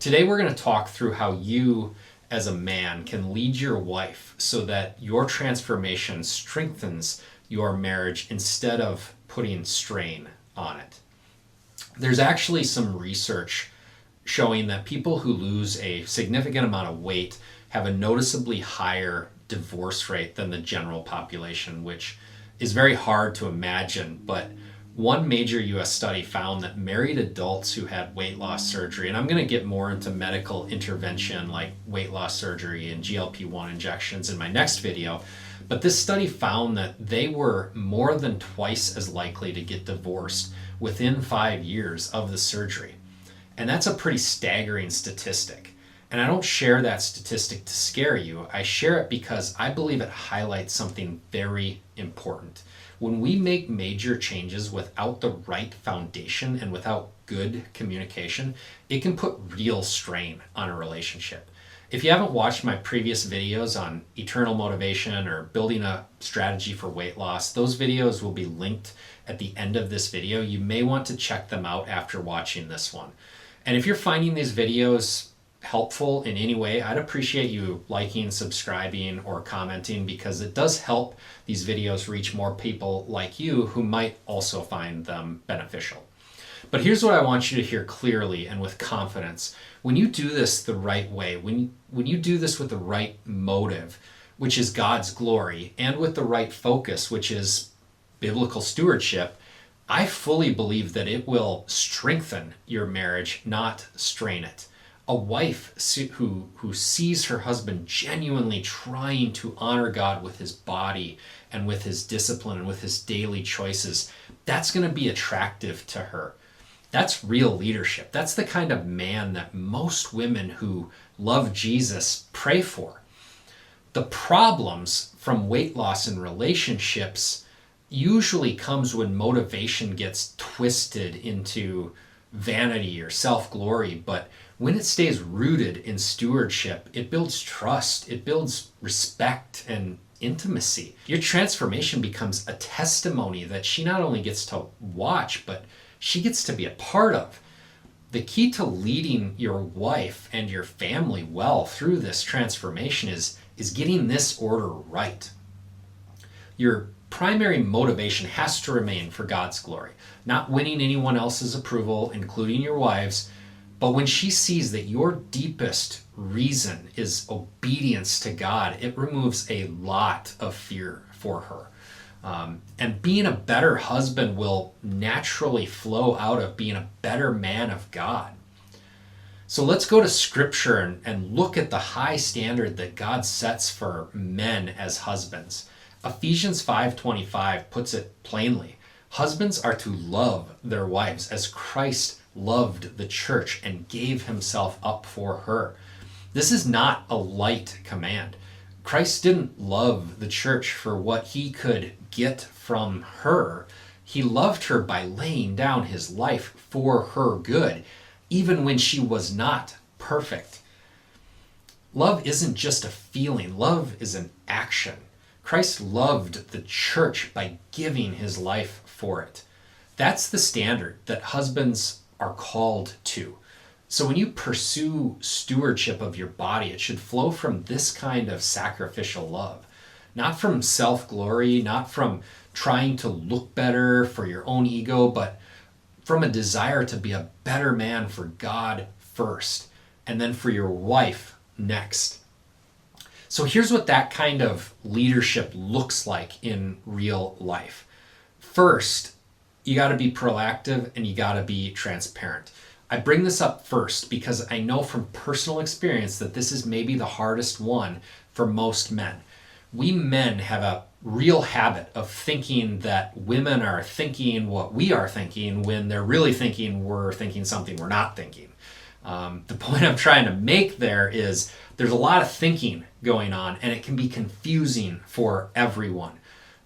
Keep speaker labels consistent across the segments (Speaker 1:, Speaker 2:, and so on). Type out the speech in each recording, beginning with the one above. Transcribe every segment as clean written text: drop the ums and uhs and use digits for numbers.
Speaker 1: Today we're going to talk through how you as a man can lead your wife so that your transformation strengthens your marriage instead of putting strain on it. There's actually some research showing that people who lose a significant amount of weight have a noticeably higher divorce rate than the general population, which is very hard to imagine, but one major US study found that married adults who had weight loss surgery, and I'm going to get more into medical intervention like weight loss surgery and GLP-1 injections in my next video, but this study found that they were more than twice as likely to get divorced within 5 years of the surgery. And that's a pretty staggering statistic. And I don't share that statistic to scare you. I share it because I believe it highlights something very important. When we make major changes without the right foundation and without good communication, it can put real strain on a relationship. If you haven't watched my previous videos on eternal motivation or building a strategy for weight loss, those videos will be linked at the end of this video. You may want to check them out after watching this one. And if you're finding these videos helpful in any way, I'd appreciate you liking, subscribing, or commenting, because it does help these videos reach more people like you who might also find them beneficial. But here's what I want you to hear clearly and with confidence. When you do this the right way, when you do this with the right motive, which is God's glory, and with the right focus, which is biblical stewardship, I fully believe that it will strengthen your marriage, not strain it. A wife who sees her husband genuinely trying to honor God with his body and with his discipline and with his daily choices, that's going to be attractive to her. That's real leadership. That's the kind of man that most women who love Jesus pray for. The problems from weight loss in relationships usually comes when motivation gets twisted into vanity or self-glory, but when it stays rooted in stewardship, it builds trust, it builds respect and intimacy. Your transformation becomes a testimony that she not only gets to watch, but she gets to be a part of. The key to leading your wife and your family well through this transformation is getting this order right. Your primary motivation has to remain for God's glory, not winning anyone else's approval, including your wives. But when she sees that your deepest reason is obedience to God, it removes a lot of fear for her. And being a better husband will naturally flow out of being a better man of God. So let's go to Scripture and look at the high standard that God sets for men as husbands. Ephesians 5:25 puts it plainly. Husbands are to love their wives as Christ loved the church and gave himself up for her. This is not a light command. Christ didn't love the church for what he could get from her. He loved her by laying down his life for her good, even when she was not perfect. Love isn't just a feeling. Love is an action. Christ loved the church by giving his life for it. That's the standard that husbands are called to. So when you pursue stewardship of your body, it should flow from this kind of sacrificial love, not from self-glory, not from trying to look better for your own ego, but from a desire to be a better man for God first, and then for your wife next. So here's what that kind of leadership looks like in real life. First, you got to be proactive and you got to be transparent. I bring this up first because I know from personal experience that this is maybe the hardest one for most men. We men have a real habit of thinking that women are thinking what we are thinking when they're really thinking we're thinking something we're not thinking. The point I'm trying to make there is there's a lot of thinking going on, and it can be confusing for everyone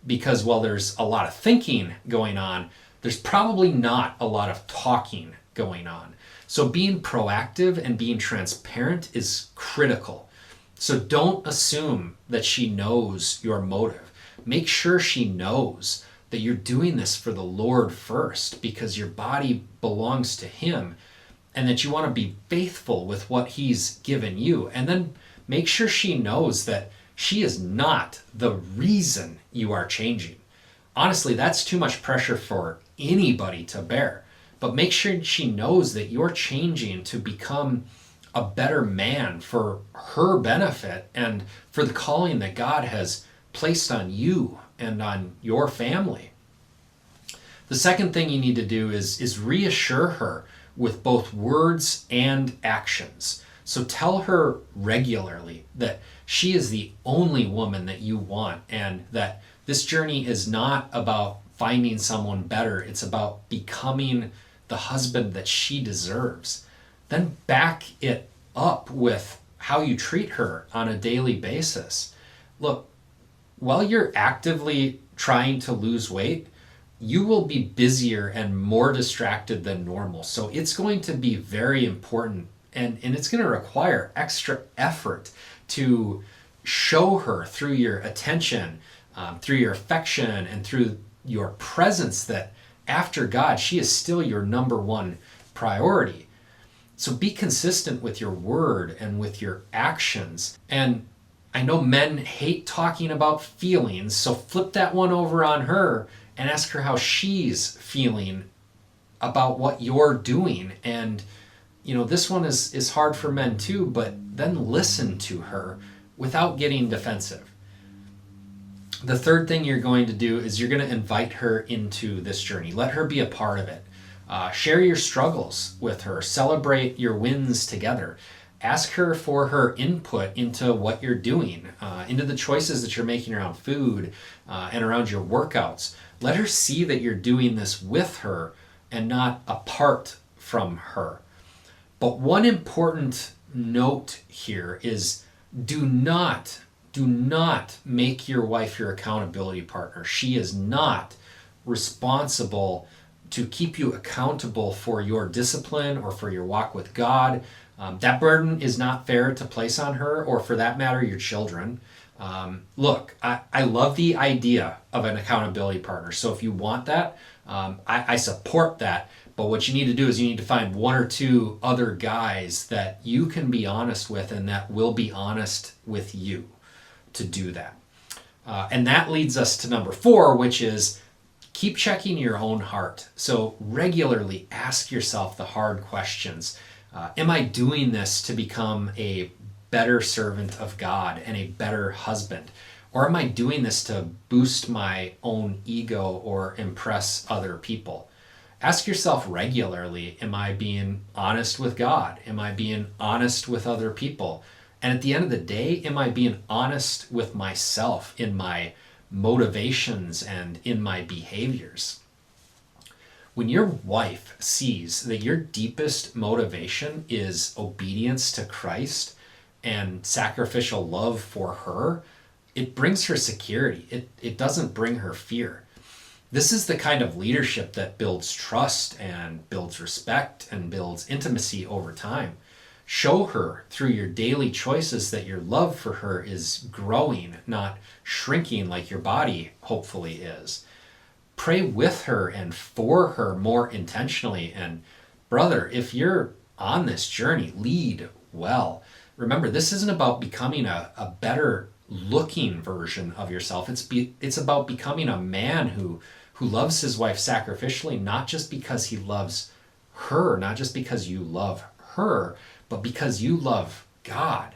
Speaker 1: because while there's a lot of thinking going on, there's probably not a lot of talking going on. So being proactive and being transparent is critical. So don't assume that she knows your motive. Make sure she knows that you're doing this for the Lord first, because your body belongs to him. and that you want to be faithful with what he's given you. And then make sure she knows that she is not the reason you are changing. Honestly, that's too much pressure for anybody to bear. But make sure she knows that you're changing to become a better man for her benefit and for the calling that God has placed on you and on your family. The second thing you need to do is reassure her with both words and actions. So tell her regularly that she is the only woman that you want, and that this journey is not about finding someone better. It's about becoming the husband that she deserves. Then back it up with how you treat her on a daily basis. Look, while you're actively trying to lose weight, you will be busier and more distracted than normal. So it's going to be very important, and it's going to require extra effort to show her through your attention, through your affection, and through your presence that after God, she is still your number one priority. So be consistent with your word and with your actions. And I know men hate talking about feelings, so flip that one over on her and ask her how she's feeling about what you're doing. And this one is hard for men too, but then listen to her without getting defensive. The third thing you're going to do is you're going to invite her into this journey. Let her be a part of it. Share your struggles with her. Celebrate your wins together. Ask her for her input into what you're doing, into the choices that you're making around food and around your workouts. Let her see that you're doing this with her and not apart from her. But one important note here is do not make your wife your accountability partner. She is not responsible to keep you accountable for your discipline or for your walk with God. That burden is not fair to place on her, or for that matter, your children. Look, I love the idea of an accountability partner. So if you want that, I support that. But what you need to do is you need to find one or two other guys that you can be honest with and that will be honest with you to do that. And that leads us to number 4, which is keep checking your own heart. So regularly ask yourself the hard questions. Am I doing this to become a better servant of God and a better husband? Or am I doing this to boost my own ego or impress other people? Ask yourself regularly, am I being honest with God? Am I being honest with other people? And at the end of the day, am I being honest with myself in my motivations and in my behaviors? When your wife sees that your deepest motivation is obedience to Christ and sacrificial love for her, it brings her security. It doesn't bring her fear. This is the kind of leadership that builds trust and builds respect and builds intimacy over time. Show her through your daily choices that your love for her is growing, not shrinking like your body hopefully is. Pray with her and for her more intentionally. And brother, if you're on this journey, lead well. Remember, this isn't about becoming a better looking version of yourself. It's about becoming a man who loves his wife sacrificially, not just because he loves her, not just because you love her, but because you love God.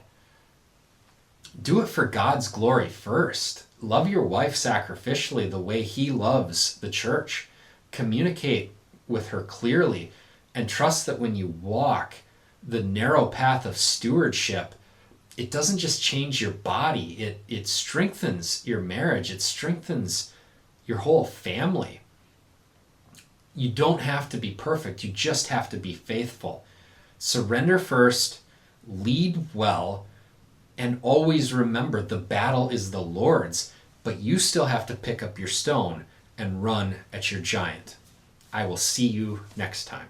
Speaker 1: Do it for God's glory first. Love your wife sacrificially the way he loves the church. Communicate with her clearly and trust that when you walk the narrow path of stewardship, it doesn't just change your body, it strengthens your marriage, it strengthens your whole family. You don't have to be perfect, you just have to be faithful. Surrender first, lead well, and always remember the battle is the Lord's, but you still have to pick up your stone and run at your giant. I will see you next time.